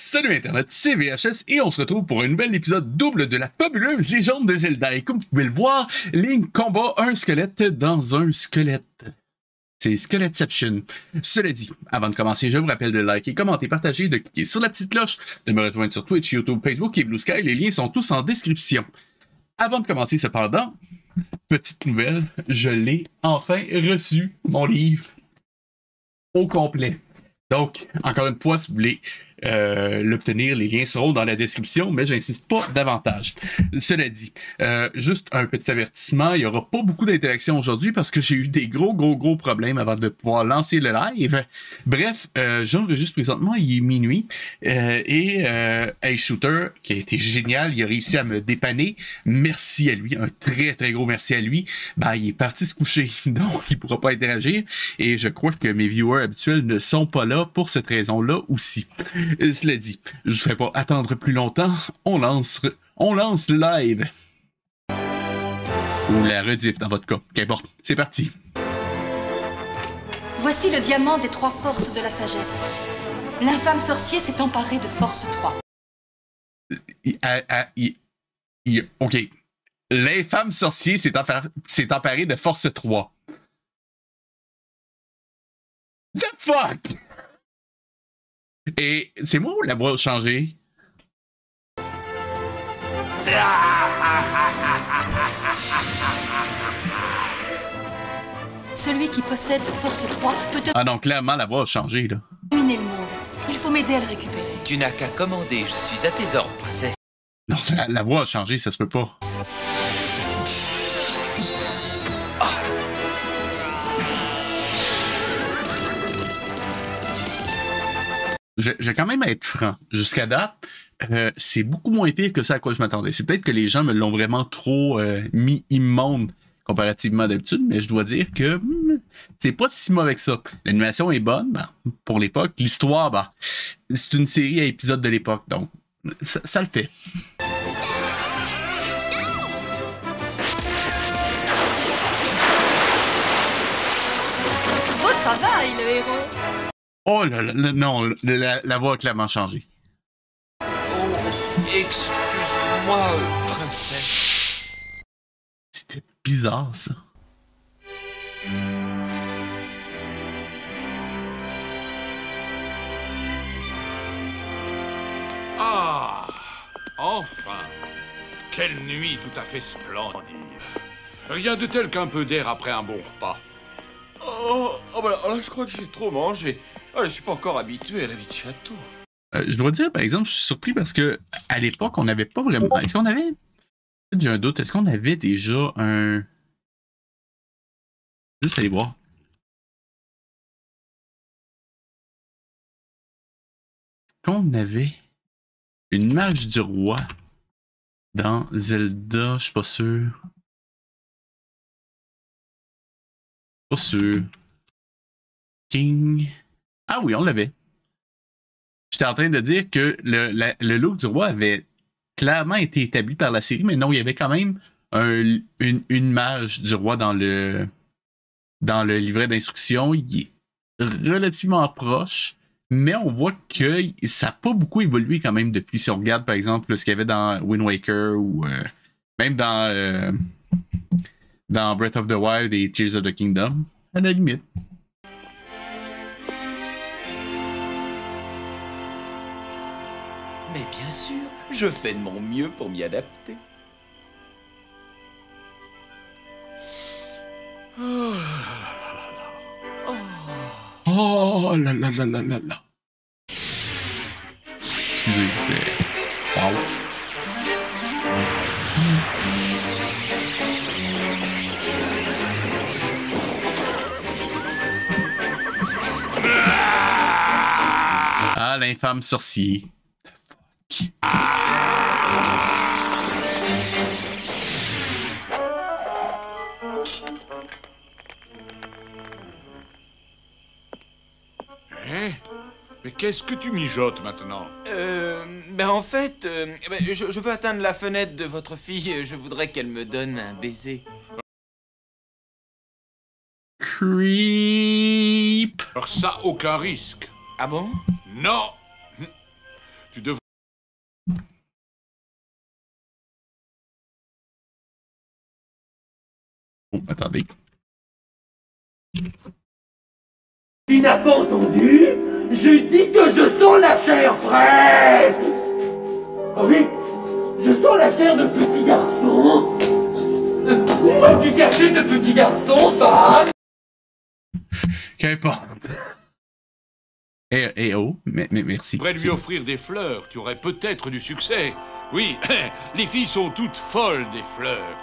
Salut Internet, c'est VHS et on se retrouve pour un nouvel épisode double de la fabuleuse légende de Zelda. Et comme vous pouvez le voir, Link combat un squelette dans un squelette. C'est Skeletception. Cela dit, avant de commencer, je vous rappelle de liker, commenter, partager, de cliquer sur la petite cloche, de me rejoindre sur Twitch, YouTube, Facebook et Blue Sky. Les liens sont tous en description. Avant de commencer cependant, petite nouvelle, je l'ai enfin reçu, mon livre, au complet. Donc, encore une fois, si vous voulez l'obtenir, les liens seront dans la description, mais j'insiste pas davantage. Cela dit, juste un petit avertissement, il n'y aura pas beaucoup d'interactions aujourd'hui parce que j'ai eu des gros problèmes avant de pouvoir lancer le live. Bref, j'enregistre présentement, il est minuit, et Hey Shooter, qui a été génial, il a réussi à me dépanner. Merci à lui, un très gros merci à lui. Ben, il est parti se coucher, donc il pourra pas interagir, et je crois que mes viewers habituels ne sont pas là pour cette raison-là aussi. Cela dit, je ne fais pas attendre plus longtemps, on lance le live. Ou la rediff dans votre cas, qu'importe, c'est parti. Voici le diamant des trois forces de la sagesse. L'infâme sorcier s'est emparé de force 3. Ok. L'infâme sorcier s'est emparé de force 3. The fuck? Et c'est moi ou la voix a changé? Celui qui possède la force 3 peut Ah non, clairement, la voix a changé, là. dominer le monde. Il faut m'aider à le récupérer. Tu n'as qu'à commander, je suis à tes ordres, princesse. Non, la voix a changé, ça se peut pas. Je vais quand même être franc. Jusqu'à date, c'est beaucoup moins pire que ça à quoi je m'attendais. C'est peut-être que les gens me l'ont vraiment trop mis immonde comparativement d'habitude, mais je dois dire que c'est pas si mauvais que ça. L'animation est bonne, ben, pour l'époque. L'histoire, ben, c'est une série à épisodes de l'époque, donc ça le fait. Beau travail, le héros. Oh là là, non, la voix a clairement changé. Oh, excuse-moi, princesse. C'était bizarre, ça. Ah, enfin! Quelle nuit tout à fait splendide. Rien de tel qu'un peu d'air après un bon repas. Oh bah là, je crois que j'ai trop mangé. Ah, je suis pas encore habitué à la vie de château. Je dois dire, par exemple, je suis surpris parce que à l'époque, on n'avait pas vraiment. Est-ce qu'on avait. J'ai un doute. Est-ce qu'on avait déjà un. Juste aller voir. Est-ce qu'on avait une image du roi dans Zelda? Je suis pas sûr. Pas sûr. King. Ah oui, on l'avait. J'étais en train de dire que le look du roi avait clairement été établi par la série, mais non, il y avait quand même une image du roi dans le livret d'instruction. Il est relativement proche, mais on voit que ça n'a pas beaucoup évolué quand même depuis. Si on regarde par exemple ce qu'il y avait dans Wind Waker ou même dans Breath of the Wild et Tears of the Kingdom, à la limite. Mais bien sûr, je fais de mon mieux pour m'y adapter. Oh là là là là là là. Excusez, c'est. Wow. Ah, l'infâme sorcier. Fuck. Hein? Mais qu'est-ce que tu mijotes maintenant? Ben en fait, je veux atteindre la fenêtre de votre fille. Je voudrais qu'elle me donne un baiser. Creep. Alors ça, aucun risque. Ah bon? Non! Tu devrais... Oh, attendez. Tu n'as pas entendu? Je dis que je sens la chair fraîche. Ah oui, je sens la chair de petit garçon. Où as-tu caché ce petit garçon, Fan? Qu'importe. Oh, mais merci. Tu devrais lui offrir des fleurs, tu aurais peut-être du succès. Oui, les filles sont toutes folles des fleurs.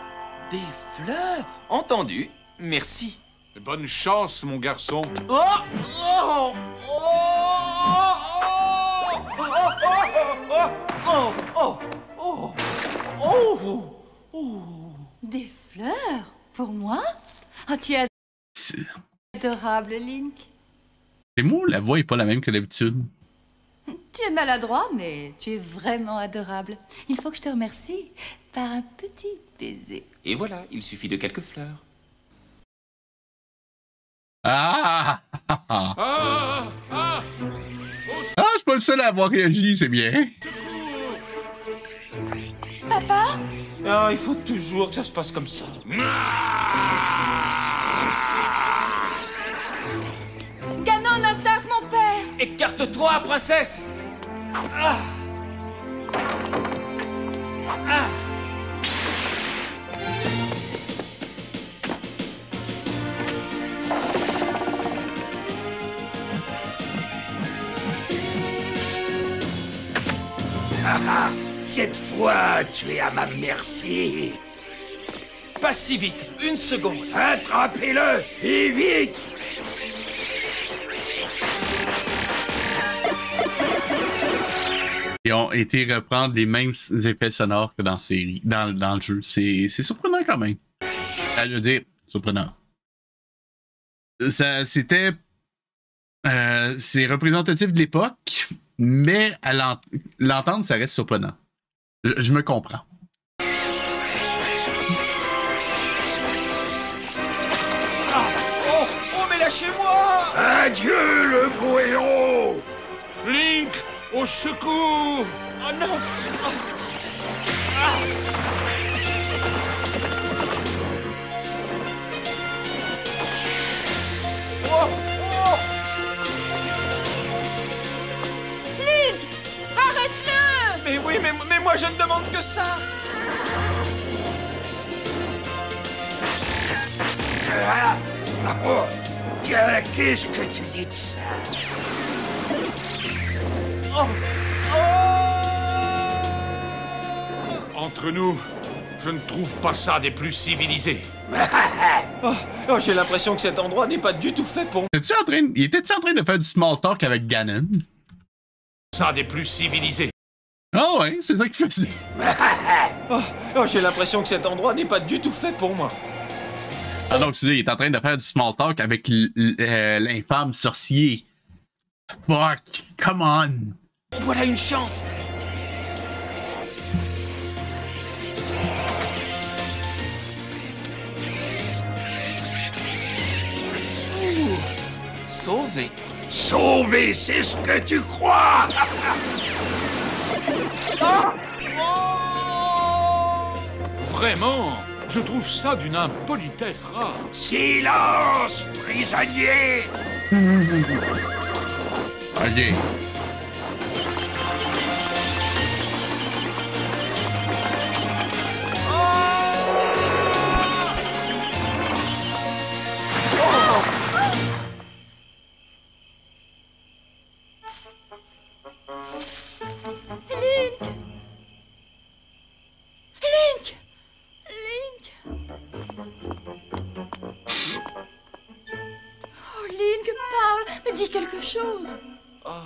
Des fleurs? Entendu. Merci. Bonne chance, mon garçon. Oh! Oh! Oh! Oh! Oh! Oh! Oh! Des fleurs? Pour moi? Oh, tu es adorable, Link. C'est moi, la voix est pas la même que d'habitude. Tu es maladroit, mais tu es vraiment adorable. Il faut que je te remercie par un petit baiser. Et voilà, il suffit de quelques fleurs. Ah! Ah! Ah! Ah, je suis pas le seul à avoir réagi, c'est bien. Papa? Ah, il faut toujours que ça se passe comme ça. Ganon attaque mon père! Écarte-toi, princesse! Ah! Ah! Cette fois, tu es à ma merci. Pas si vite, une seconde. Attrapez-le, et vite! Ils ont été reprendre les mêmes effets sonores que dans la série, dans le jeu. C'est surprenant quand même. Je veux dire, surprenant. C'était... c'est représentatif de l'époque, mais à l'entendre, ça reste surprenant. Je me comprends. Ah! Oh! Oh, mais lâchez-moi! Adieu, le beau héros! Link, au secours! Oh non! Ah! Ah! Oh! Oh! Link! Arrête-le! Mais oui, mais moi je ne demande que ça! Ah, oh, tiens, qu'est-ce que tu dis de ça? Oh! Oh! Entre nous, je ne trouve pas ça des plus civilisés. Oh, oh, j'ai l'impression que cet endroit n'est pas du tout fait pour Il était-tu en train de faire du small talk avec Ganon? Ça des plus civilisés. Ah ouais, c'est ça qu'il faisait. Oh, oh, j'ai l'impression que cet endroit n'est pas du tout fait pour moi. Ah donc, il est en train de faire du small talk avec l'infâme sorcier. Fuck, come on. Voilà une chance. Sauvé. Sauvé, c'est ce que tu crois! Ah! Oh! Vraiment, je trouve ça d'une impolitesse rare. Silence, prisonnier! Ok. Link! Link! Link! Oh, Link, parle! Me dis quelque chose!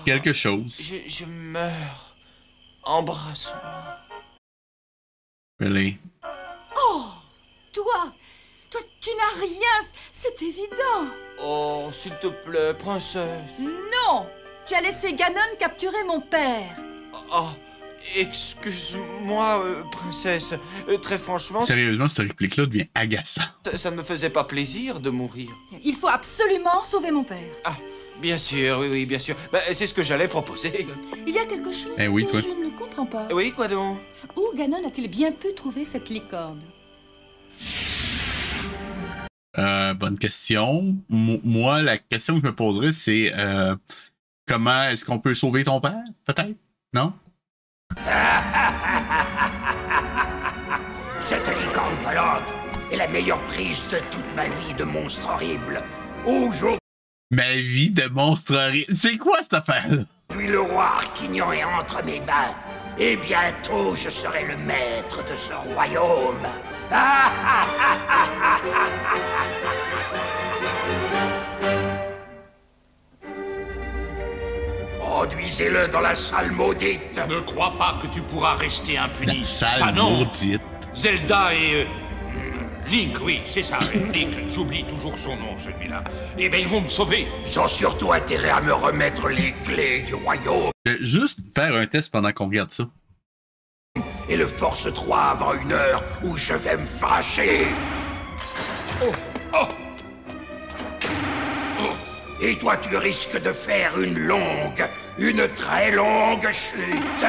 Quelque chose. Je meurs. Embrasse-moi. Really? Oh! Toi! Toi, tu n'as rien! C'est évident! Oh, s'il te plaît, princesse. Non! Tu as laissé Ganon capturer mon père! Oh, excuse-moi, princesse. Très franchement, Sérieusement, cette réplique-là devient agaçante. ça ne me faisait pas plaisir de mourir. Il faut absolument sauver mon père. Ah, Bien sûr, oui, bien sûr. Bah, c'est ce que j'allais proposer. Il y a quelque chose Eh oui, que toi. je ne comprends pas. Oui, quoi donc? Où Ganon a-t-il bien pu trouver cette licorne? Bonne question. Moi, la question que je me poserais, c'est comment est-ce qu'on peut sauver ton père, peut-être? Non? Cette licorne volante est la meilleure prise de toute ma vie de monstre horrible. Aujourd'hui, Ma vie de monstre horrible. C'est quoi cette affaire-là? le roi Arquignon est entre mes mains. Et bientôt, je serai le maître de ce royaume. Conduisez-le dans la salle maudite. Ne crois pas que tu pourras rester impuni. La Ça salle non. maudite. Zelda et... Link, oui, c'est ça. Link, j'oublie toujours son nom, celui-là. Eh ben, ils vont me sauver. Ils ont surtout intérêt à me remettre les clés du royaume. Je vais juste faire un test pendant qu'on regarde ça. Et le Force 3 avant une heure où je vais me fâcher. Oh, oh. Et toi, tu risques de faire une très longue chute.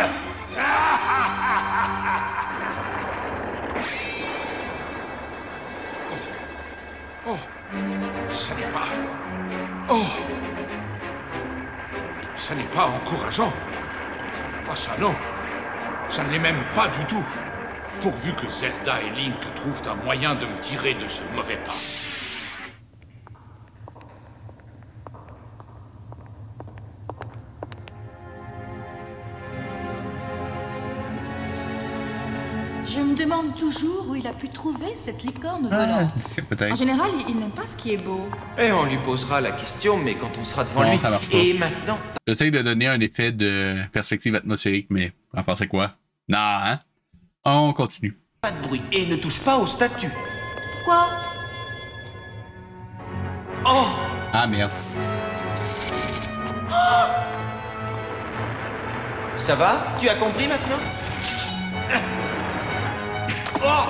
Oh, ça n'est pas... Oh, ça n'est pas encourageant. Ah, ça non. Ça ne l'est même pas du tout. Pourvu que Zelda et Link trouvent un moyen de me tirer de ce mauvais pas. Je me demande toujours où il a pu trouver cette licorne volante. C'est En peut-être. général, il n'aime pas ce qui est beau. Et on lui posera la question, mais quand on sera devant Non, lui. ça marche pas. Et maintenant, J'essaie de donner un effet de perspective atmosphérique, mais en pensez quoi? Non, hein? On continue. pas de bruit et ne touche pas aux statues. Pourquoi? Oh! Ah merde. Ça va? Tu as compris maintenant? Oh!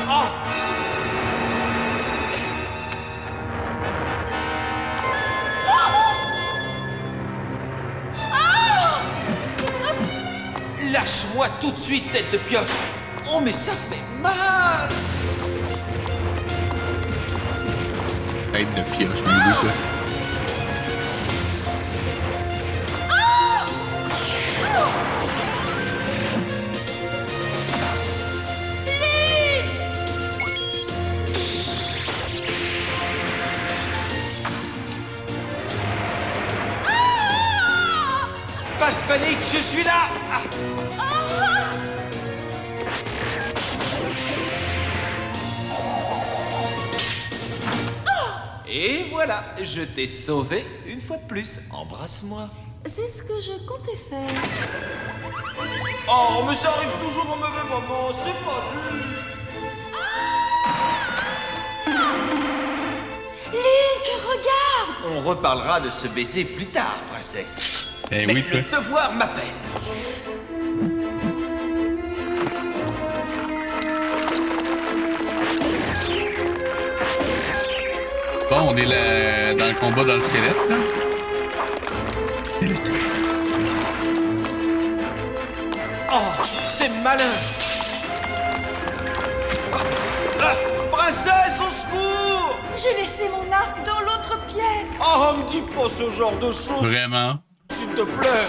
Oh! Lâche-moi tout de suite, tête de pioche! Oh, mais ça fait mal! Tête de pioche, mon Dieu, quoi. Pas de panique, je suis là! Et voilà, je t'ai sauvé une fois de plus. Embrasse-moi. C'est ce que je comptais faire. Oh, mais ça arrive toujours au mauvais moment, c'est pas juste. Link, regarde! On reparlera de ce baiser plus tard, princesse. Eh Mais oui, toi. le devoir m'appelle. Bon, on est là, dans le combat dans le squelette, là. Squelette. Oh, c'est malin. Princesse, au secours! J'ai laissé mon arc dans l'autre pièce. Oh, me dis pas ce genre de choses, Vraiment? s'il te plaît.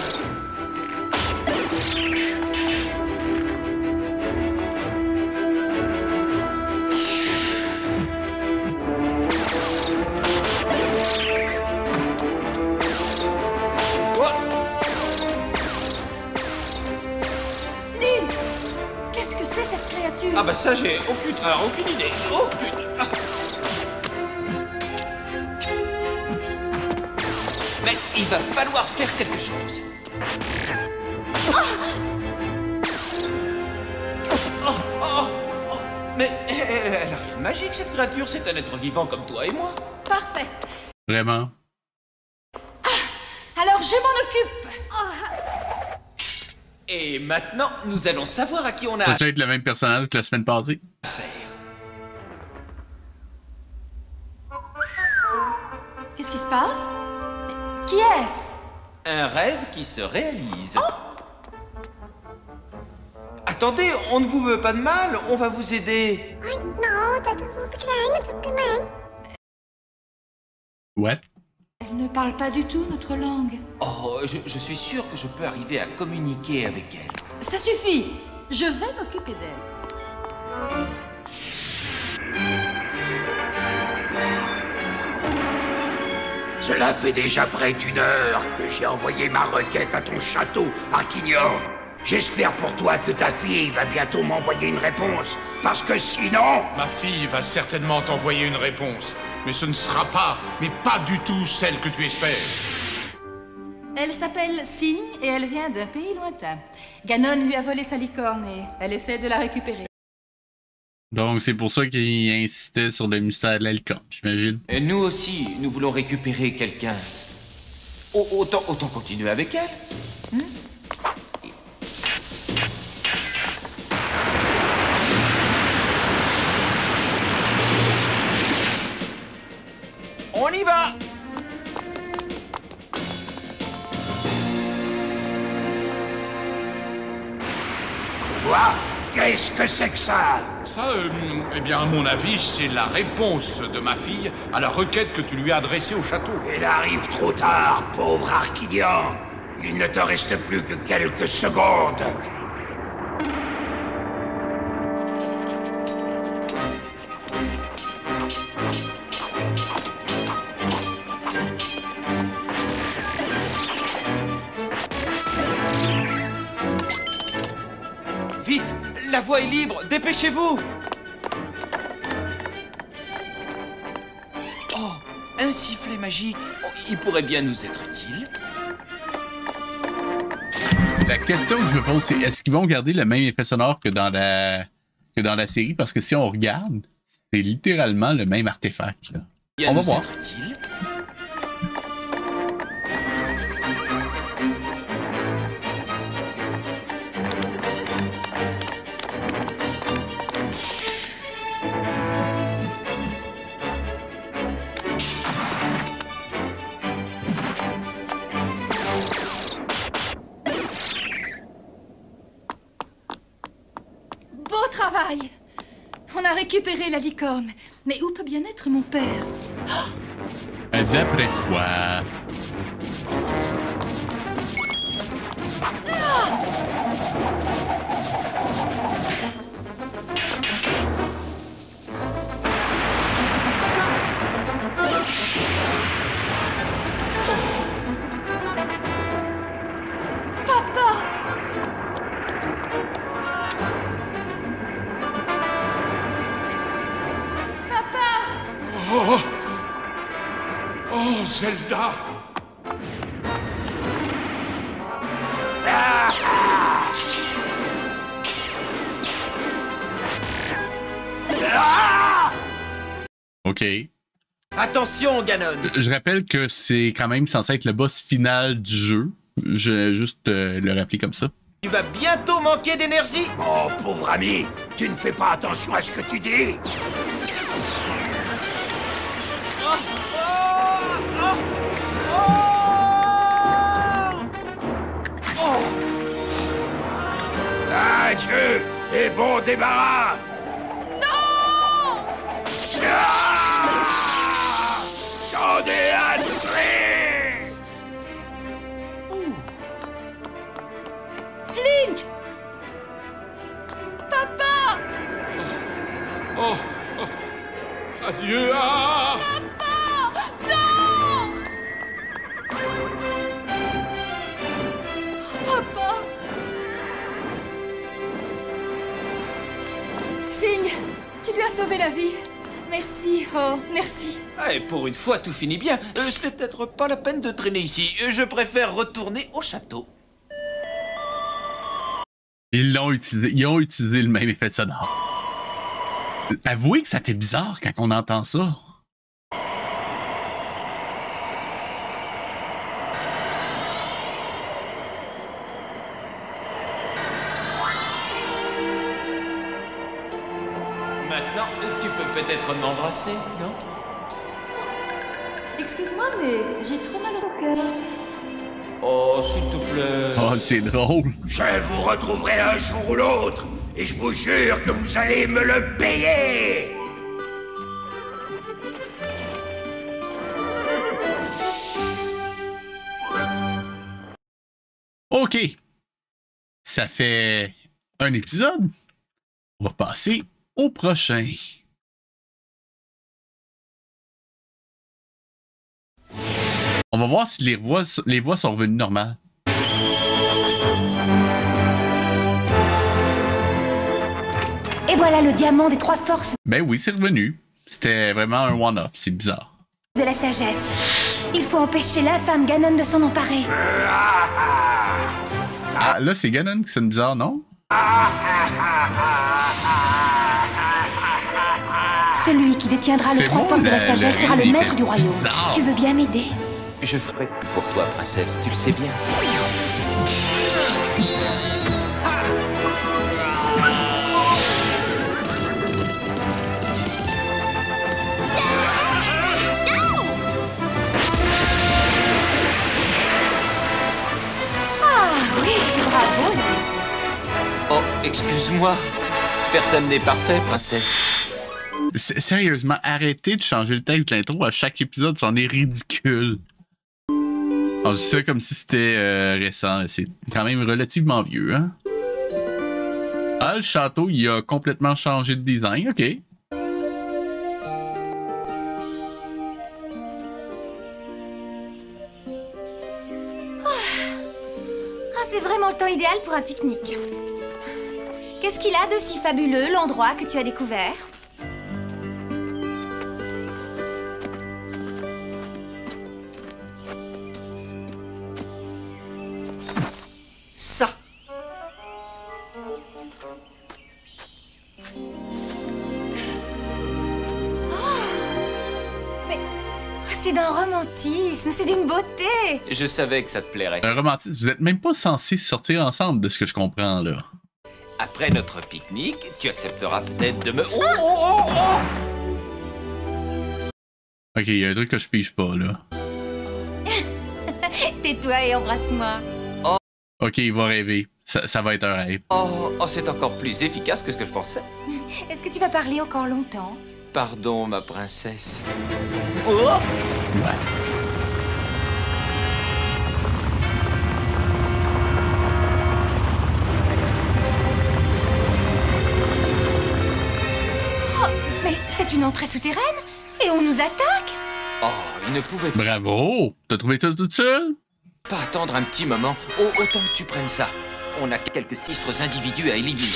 Oh, Link, qu'est-ce que c'est cette créature? ah bah ça, j'ai aucune idée. Aucune. Ah. Mais il va falloir faire quelque chose. Oh, oh, oh, mais elle a rien de magique, cette créature. C'est un être vivant comme toi et moi. Parfait. Vraiment? Alors je m'en occupe. Et maintenant, nous allons savoir à qui on a Ça va être le même personnage que la semaine passée? affaire. Qu'est-ce qui se passe? Qui est-ce? Un rêve qui se réalise. Attendez, on ne vous veut pas de mal, on va vous aider. What? Elle ne parle pas du tout notre langue. Oh, je suis sûr que je peux arriver à communiquer avec elle. Ça suffit. Je vais m'occuper d'elle. Cela fait déjà près d'1 heure que j'ai envoyé ma requête à ton château, Arquignon. J'espère pour toi que ta fille va bientôt m'envoyer une réponse, parce que sinon... Ma fille va certainement t'envoyer une réponse, mais ce ne sera pas, mais pas du tout celle que tu espères. Elle s'appelle Signe et elle vient d'un pays lointain. Ganon lui a volé sa licorne et elle essaie de la récupérer. Donc, c'est pour ça qu'il insistait sur le mystère de la licorne, j'imagine. Et nous aussi, nous voulons récupérer quelqu'un. Autant continuer avec elle. On y va! Quoi? Qu'est-ce que c'est que ça? Ça, eh bien, à mon avis, c'est la réponse de ma fille à la requête que tu lui as adressée au château. Il arrive trop tard, pauvre Arquignon. Il ne te reste plus que quelques secondes. Vite! La voie est libre! Dépêchez-vous! Oh! Un sifflet magique! Oh, il pourrait bien nous être utile. La question que je me pose, c'est est-ce qu'ils vont garder le même effet sonore que dans la série? Parce que si on regarde, c'est littéralement le même artefact. Là. On va voir. Être utile. Beau travail! On a récupéré la licorne. Mais où peut bien être mon père? D'après toi... Oh! Oh, Zelda! OK. Attention, Ganon! Je rappelle que c'est quand même censé être le boss final du jeu. Je vais juste le rappeler comme ça. Tu vas bientôt manquer d'énergie! Oh, pauvre ami, tu ne fais pas attention à ce que tu dis. Adieu et bon débarras. Non! Ah, j'en ai assez. Link! Papa! Oh! Oh! Adieu! Ah! Non! Papa! Signe, tu lui as sauvé la vie. Merci, oh, merci. Ah, et pour une fois, tout finit bien. Ce n'est peut-être pas la peine de traîner ici. Je préfère retourner au château. Ils ont utilisé le même effet sonore. Avouez que ça fait bizarre quand on entend ça. Maintenant, tu peux peut-être m'embrasser, non? Excuse-moi, mais j'ai trop mal au cœur. Oh, s'il te plaît. Oh, c'est drôle. Je vous retrouverai un jour ou l'autre, et je vous jure que vous allez me le payer. OK. Ça fait un épisode. On va passer au prochain. On va voir si les voix sont revenues normales. Et voilà le diamant des 3 forces Ben oui, c'est revenu. C'était vraiment un one-off, c'est bizarre. de la sagesse. Il faut empêcher l'infâme Ganon de s'en emparer. Ah, là, c'est Ganon qui sonne bizarre, non? Celui qui détiendra les C'est 3 bon, forces de la le sagesse sera le rire maître est du royaume. bizarre. Tu veux bien m'aider? Je ferai tout pour toi, princesse, tu le sais bien. Ah oui, bravo. Oh, excuse-moi. Personne n'est parfait, princesse. Sérieusement, arrêtez de changer le texte de l'intro à chaque épisode, c'en est ridicule. On dit ça comme si c'était récent, c'est quand même relativement vieux, hein? Ah, le château, il a complètement changé de design, ok. Ah, c'est vraiment le temps idéal pour un pique-nique. Qu'est-ce qu'il a de si fabuleux, l'endroit que tu as découvert? Ça. C'est d'un romantisme, c'est d'une beauté. Je savais que ça te plairait. Un romantisme, vous êtes même pas censés sortir ensemble, de ce que je comprends, là. Après notre pique-nique, tu accepteras peut-être de me... Oh, oh, oh, oh! Ok, il y a un truc que je pige pas, là. Tais-toi et embrasse-moi. Ok, il va rêver. Ça va être un rêve. Oh, oh, c'est encore plus efficace que ce que je pensais. Est-ce que tu vas parler encore longtemps? Pardon, ma princesse. Oh! Ouais. Mais c'est une entrée souterraine et on nous attaque. Oh, il ne pouvait Bravo! T'as trouvé ça toute seule? pas attendre un petit moment. Oh, autant que tu prennes ça. On a quelques sinistres individus à éliminer.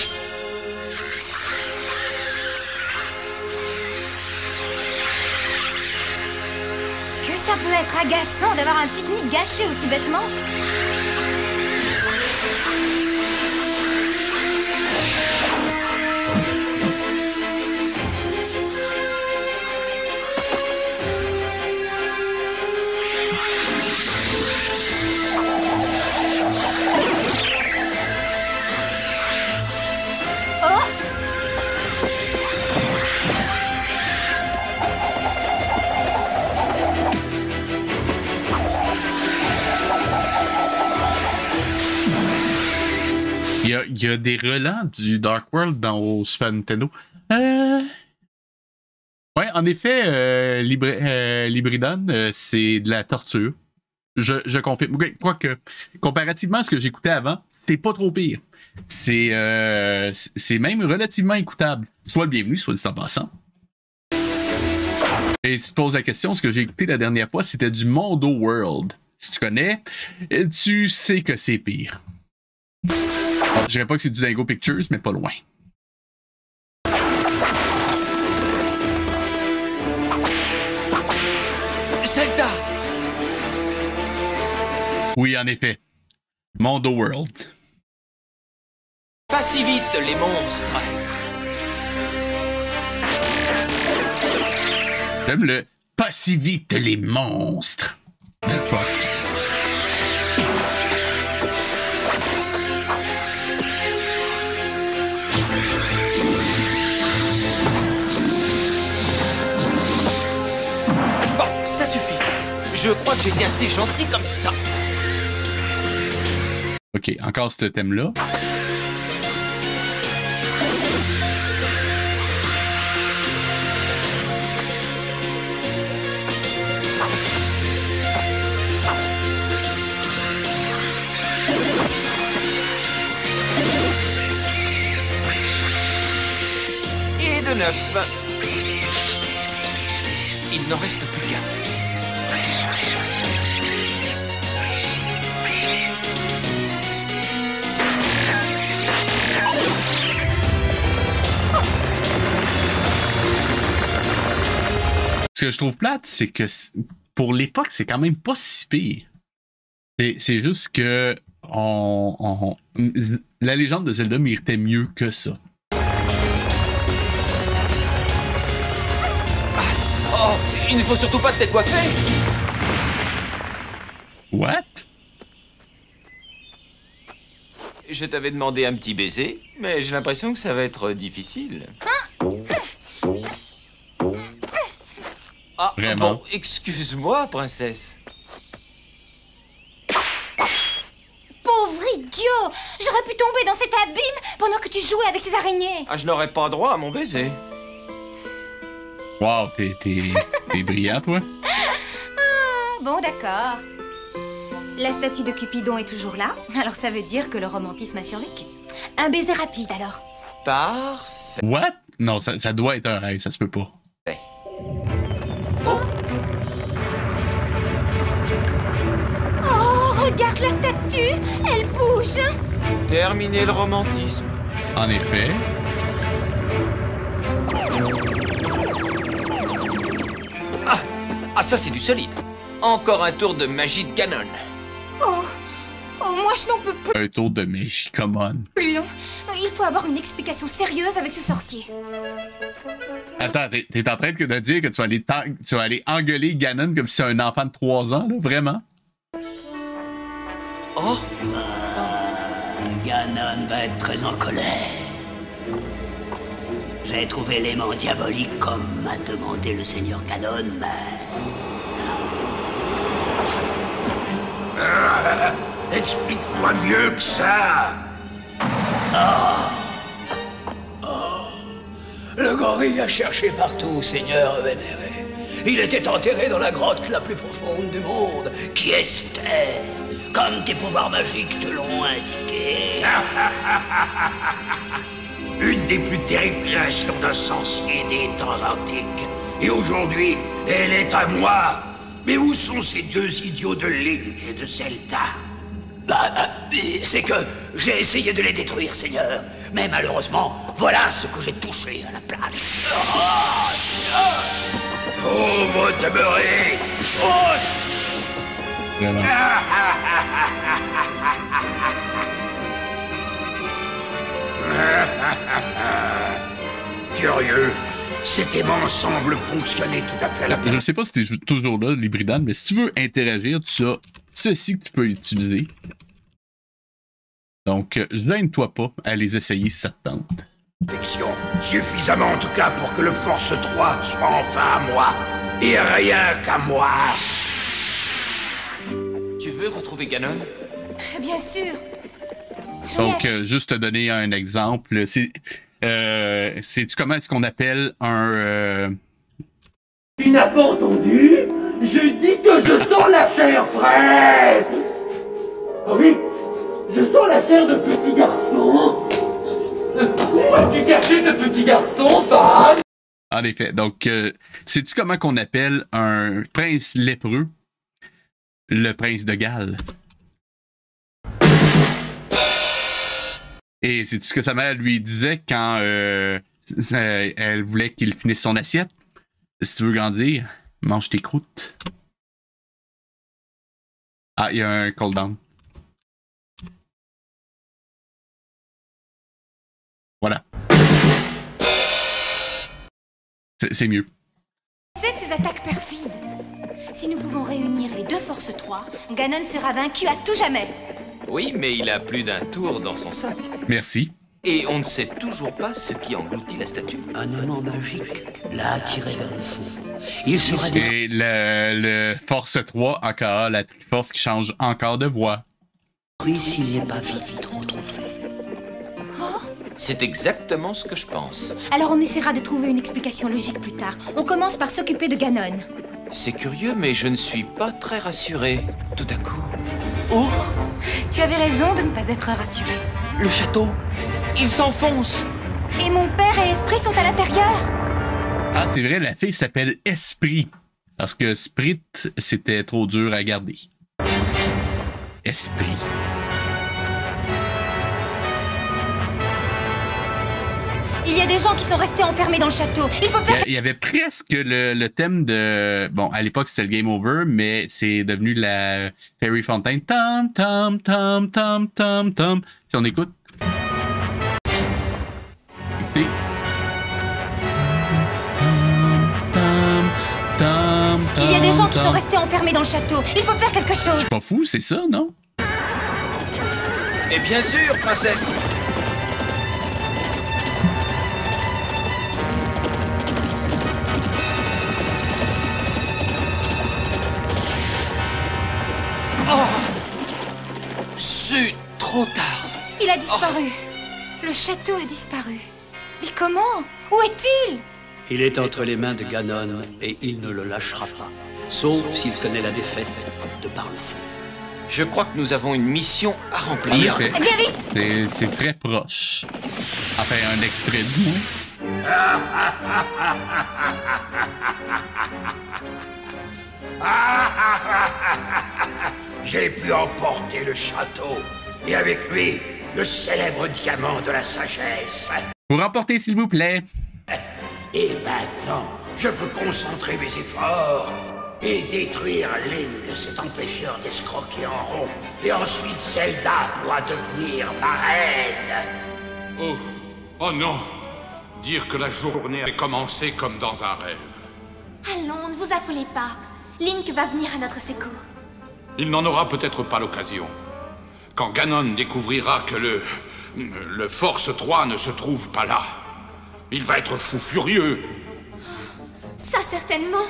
Est-ce que ça peut être agaçant d'avoir un pique-nique gâché aussi bêtement? Il y a des relents du Dark World dans Super Nintendo. Ouais, en effet, Libridon, c'est de la torture. Je confirme. Quoique, comparativement à ce que j'écoutais avant, c'est pas trop pire. C'est même relativement écoutable. Sois le bienvenu, soit dit en passant. Et si tu te poses la question, ce que j'ai écouté la dernière fois, c'était du Mondo World. Si tu connais, tu sais que c'est pire. Alors, je dirais pas que c'est du Dingo Pictures, mais pas loin. Zelda! Oui, en effet. Mondo World. Pas si vite, les monstres! J'aime le pas si vite les monstres. The fuck. Bon, ça suffit. Je crois que j'étais assez gentil comme ça. Ok, encore ce thème-là. Et de 9. Il n'en reste plus qu'un. Ce que je trouve plate, c'est que pour l'époque, c'est quand même pas si pire. C'est juste que la légende de Zelda méritait mieux que ça. Oh, il ne faut surtout pas te décoiffer. What? Je t'avais demandé un petit baiser, mais j'ai l'impression que ça va être difficile. Ah, Vraiment? bon, excuse-moi, princesse. Pauvre idiot! J'aurais pu tomber dans cet abîme pendant que tu jouais avec ces araignées. Ah, je n'aurais pas droit à mon baiser. Wow, t'es brillant, toi? Bon, d'accord. La statue de Cupidon est toujours là, alors ça veut dire que le romantisme a survécu. Un baiser rapide, alors. Parfait. What? Non, ça doit être un rêve, ça se peut pas. Oh, Oh, regarde la statue! Elle bouge! terminer le romantisme. En effet. Ah, ça c'est du solide. Encore un tour de magie de Ganon. Oh, moi je n'en peux Un tour de magie, come on. plus. Il faut avoir une explication sérieuse avec ce sorcier. Attends, t'es en train de dire que tu vas aller engueuler Ganon comme si c'était un enfant de 3 ans, là? Vraiment? Oh, Ganon va être très en colère. J'ai trouvé l'aimant diabolique comme m'a demandé le seigneur Ganon, mais... explique-toi mieux que ça. Le gorille a cherché partout, seigneur vénéré. Il était enterré dans la grotte la plus profonde du monde, qui est terre, comme tes pouvoirs magiques te l'ont indiqué. Une des plus terribles créations d'un sorcier des temps antiques. Et aujourd'hui, elle est à moi. Mais où sont ces deux idiots de Link et de Zelda? C'est que j'ai essayé de les détruire, Seigneur. Mais malheureusement, voilà ce que j'ai touché à la place. Pauvre demeuré! Oh! Vraiment. Curieux. Cet aimant semble fonctionner tout à fait à la Je place. ne sais pas si t'es toujours là, Libridan, mais si tu veux interagir, tu as ceci que tu peux utiliser. Donc, gêne-toi pas à les essayer si ça te tente. Suffisamment en tout cas pour que le Force 3 soit enfin à moi. Et rien qu'à moi. tu veux retrouver Ganon? Bien sûr. J'en ai Donc, juste te donner un exemple. Sais-tu comment est-ce qu'on appelle un... Tu n'as pas entendu? Je dis que je sens la chair fraîche. Ah oui, je sens la chair de petit garçon. Où as-tu caché ce petit garçon, Fan? En effet. Donc, sais-tu comment qu'on appelle un prince lépreux? Le prince de Galles. Et sais-tu ce que sa mère lui disait quand elle voulait qu'il finisse son assiette? Si tu veux grandir, mange tes croûtes. Ah, il y a un cooldown. Voilà. C'est mieux. C'est ces attaques perfides. Si nous pouvons réunir les deux forces 3, Ganon sera vaincu à tout jamais. Oui, mais il a plus d'un tour dans son sac. Merci. Et on ne sait toujours pas ce qui engloutit la statue. Un aimant magique l'a attiré vers le fond. il sera détruit. Et le Force 3, encore la Triforce qui change encore de voix. S'il n'est pas vite retrouvé. C'est exactement ce que je pense. Alors on essaiera de trouver une explication logique plus tard. On commence par s'occuper de Ganon. C'est curieux, mais je ne suis pas très rassuré. Tout à coup... Oh! Tu avais raison de ne pas être rassuré. Le château! Il s'enfonce! Et mon père et Esprit sont à l'intérieur. Ah, c'est vrai, la fille s'appelle Esprit. Parce que Sprit, c'était trop dur à garder. Esprit. Il y a des gens qui sont restés enfermés dans le château. Il faut faire... Il y avait presque le thème de... Bon, à l'époque, c'était le Game Over, mais c'est devenu la Fairy Fountain. Tam, tam, tam, tam, tam, tam. Si on écoute. Écoutez. Il y a des gens qui sont restés enfermés dans le château. Il faut faire quelque chose. C'est pas fou, c'est ça, non? Et bien sûr, princesse! Oh! C'est trop tard. Il a disparu. Le château a disparu. Mais comment? Où est-il? Il est entre les mains de Ganon et il ne le lâchera pas. Sauf s'il connaît la défaite de par le feu. Je crois que nous avons une mission à En remplir. effet. Viens vite! C'est très proche. Enfin, un extrait du moins. J'ai pu emporter le château, et avec lui, le célèbre diamant de la sagesse. Pour remporter, s'il vous plaît. Et maintenant, je peux concentrer mes efforts et détruire Link, cet empêcheur d'escroquer en rond. Et ensuite, Zelda pourra devenir ma reine. Oh, oh non! Dire que la journée a commencé comme dans un rêve. Allons, ne vous affolez pas. Link va venir à notre secours. Il n'en aura peut-être pas l'occasion. Quand Ganon découvrira que le Force 3 ne se trouve pas là, il va être fou furieux. Ça, certainement.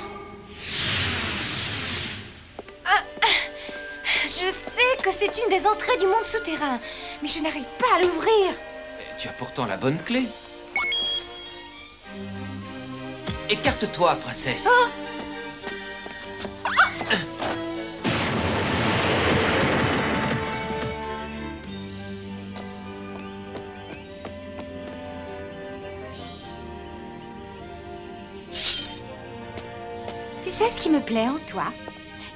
Je sais que c'est une des entrées du monde souterrain, mais je n'arrive pas à l'ouvrir. Tu as pourtant la bonne clé. Écarte-toi, princesse. Oh. Tu sais ce qui me plaît en toi?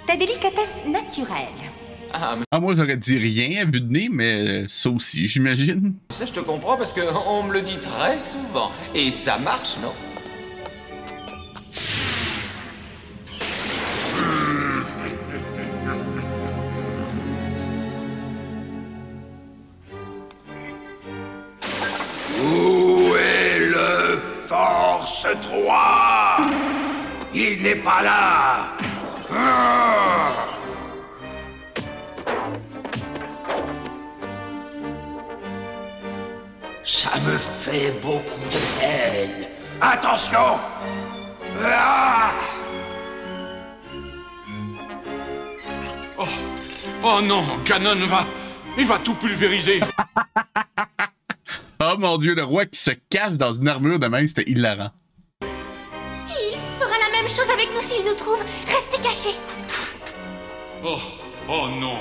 Ta délicatesse naturelle. Ah, mais Ah, moi, j'aurais dit rien à vue de nez, mais ça aussi, j'imagine. ça, je te comprends parce qu'on me le dit très souvent. Et ça marche, non? Où est le Force 3? Il n'est pas là. Ah! Ça me fait beaucoup de peine. Attention! Ah! Oh, oh non, Ganon il va tout pulvériser. Oh mon Dieu, le roi qui se cache dans une armure de même, c'était hilarant. Il fera la même chose avec nous s'il nous trouve. Restez cachés. Oh, oh non.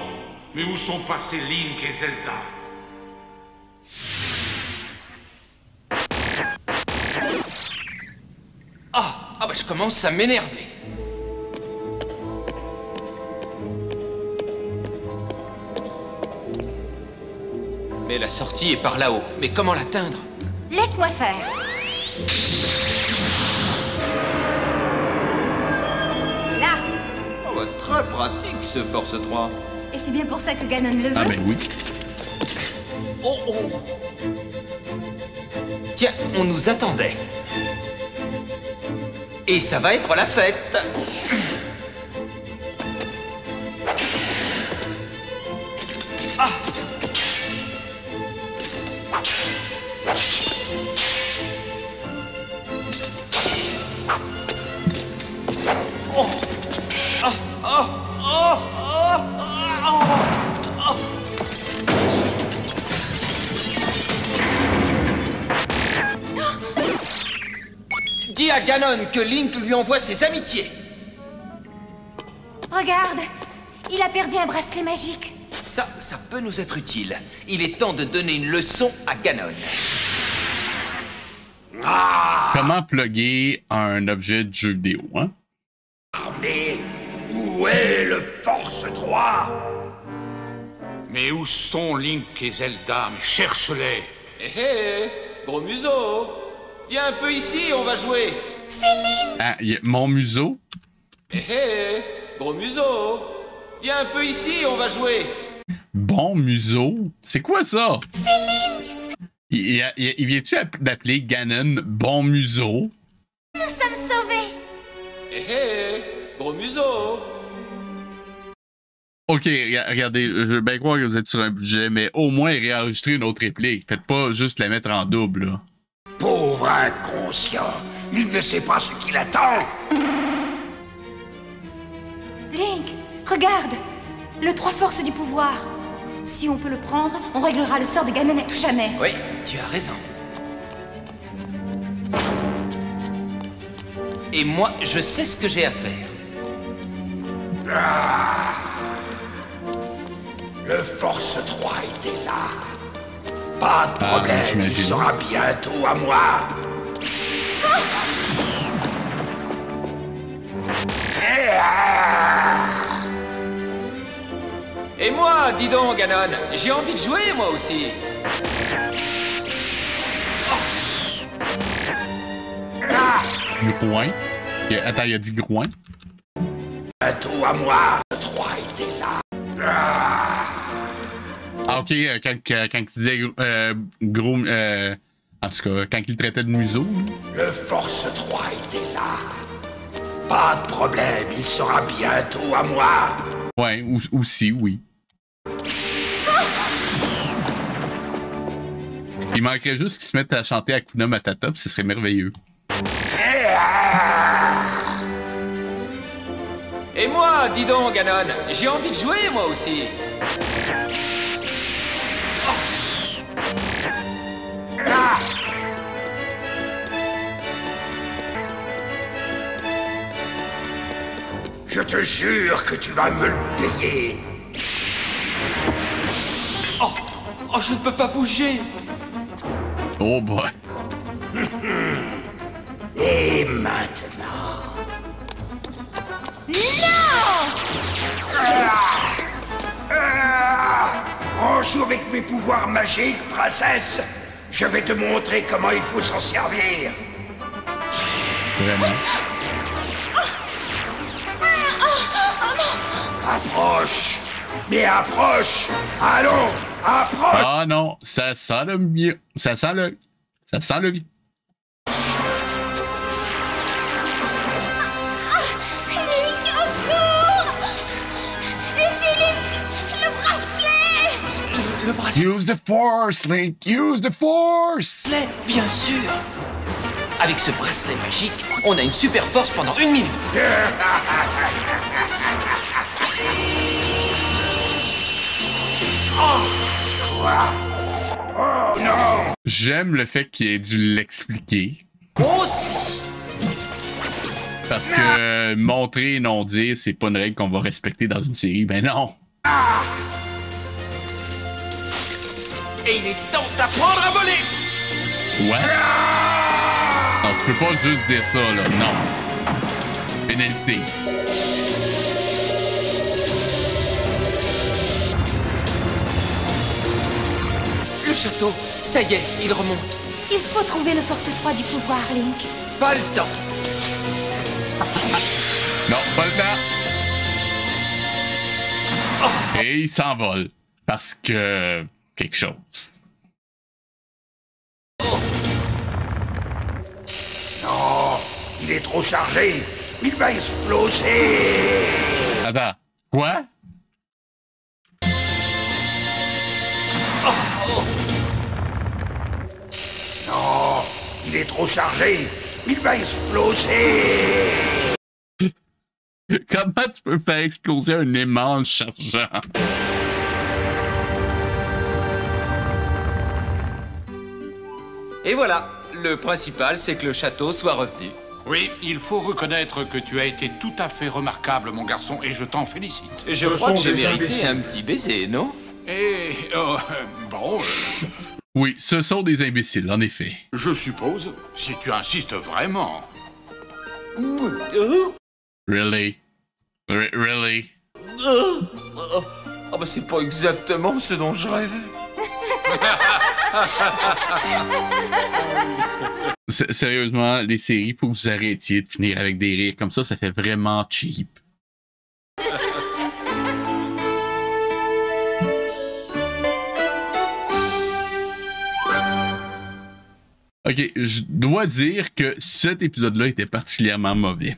Mais où sont passés Link et Zelda? Ah bah je commence à m'énerver. Mais la sortie est par là-haut. Mais comment l'atteindre? Laisse-moi faire. Là. Oh bah, très pratique ce Force 3. Et c'est bien pour ça que Ganon le veut. Ah ben oui. Oh oh. Tiens, on nous attendait. Et ça va être la fête. Ah. Dis à Ganon que Link lui envoie ses amitiés. Regarde, il a perdu un bracelet magique. Ça peut nous être utile. Il est temps de donner une leçon à Ganon. Comment plugger un objet de jeu vidéo, hein? Mais où est le Force 3? Mais où sont Link et Zelda? Mais cherche-les. Hé hé, gros museau. Viens un peu ici, on va jouer. C'est Link! Ah, mon museau? Hé hé, gros museau. Viens un peu ici, on va jouer. Bon museau? C'est quoi ça? C'est Link! Il vient-tu d'appeler Ganon bon museau? Nous sommes sauvés! Hé hé, gros museau. Ok, regardez, je veux bien croire que vous êtes sur un budget, mais au moins réenregistrez une autre réplique. Faites pas juste la mettre en double, là. Pauvre inconscient, il ne sait pas ce qu'il attend. Link, regarde! Le 3 forces du pouvoir. Si on peut le prendre, on réglera le sort de Ganon à tout jamais. Oui, tu as raison. Et moi, je sais ce que j'ai à faire. Le Force 3 était là. Pas de problème, il sera bientôt à moi. Et moi, dis donc, Ganon, j'ai envie de jouer, moi aussi. Groin. Attends, il a dit groin? Bientôt à moi, le 3 était là. Ah, ok, quand il disait gros. En tout cas, quand il traitait de museau. Le Force 3 était là. Pas de problème, il sera bientôt à moi. Ouais, aussi, oui. Il manquerait juste qu'ils se mettent à chanter Hakuna Matata, pis ce serait merveilleux. Et moi, dis donc, Ganon, j'ai envie de jouer, moi aussi. Je te jure que tu vas me le payer. Oh, je ne peux pas bouger. Oh boy. Et maintenant... Non! On joue avec mes pouvoirs magiques, princesse. Je vais te montrer comment il faut s'en servir. Vraiment. Approche. Mais approche. Allons, approche. Ah non, ça sent le mieux. Ça sent le mieux. Link, au secours! Utilise le bracelet! Le bracelet, Use the force, Link. Use the force. bien sûr. Avec ce bracelet magique, on a une super force pendant 1 minute. Oh non. J'aime le fait qu'il ait dû l'expliquer. Moi aussi. Parce que montrer et non dire, c'est pas une règle qu'on va respecter dans une série. Ben non. Et il est temps d'apprendre à voler. Ouais. Non, tu peux pas juste dire ça, là. Non. Pénalité. Le château, ça y est, il remonte. Il faut trouver le force 3 du pouvoir, Link. Pas le temps. Non, pas le temps. Et il s'envole. Parce que... quelque chose. Non, il est trop chargé. Il va exploser. Attends. Quoi? Non, il est trop chargé. Il va exploser. Comment tu peux faire exploser un aimant en le chargeant? Et voilà, le principal, c'est que le château soit revenu. Oui, il faut reconnaître que tu as été tout à fait remarquable, mon garçon, et je t'en félicite. Je crois que j'ai mérité un petit baiser, non? Et... bon... Oui, ce sont des imbéciles, en effet. Je suppose, si tu insistes vraiment. Really? Really? Oh bah c'est pas exactement ce dont je rêvais. Sérieusement, les séries, faut que vous arrêtiez de finir avec des rires comme ça fait vraiment cheap. Ok, je dois dire que cet épisode-là était particulièrement mauvais.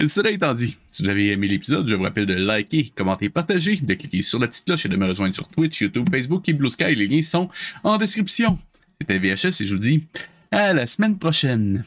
Cela étant dit, si vous avez aimé l'épisode, je vous rappelle de liker, commenter, partager, de cliquer sur la petite cloche et de me rejoindre sur Twitch, YouTube, Facebook et Blue Sky. Les liens sont en description. C'était VHS et je vous dis à la semaine prochaine.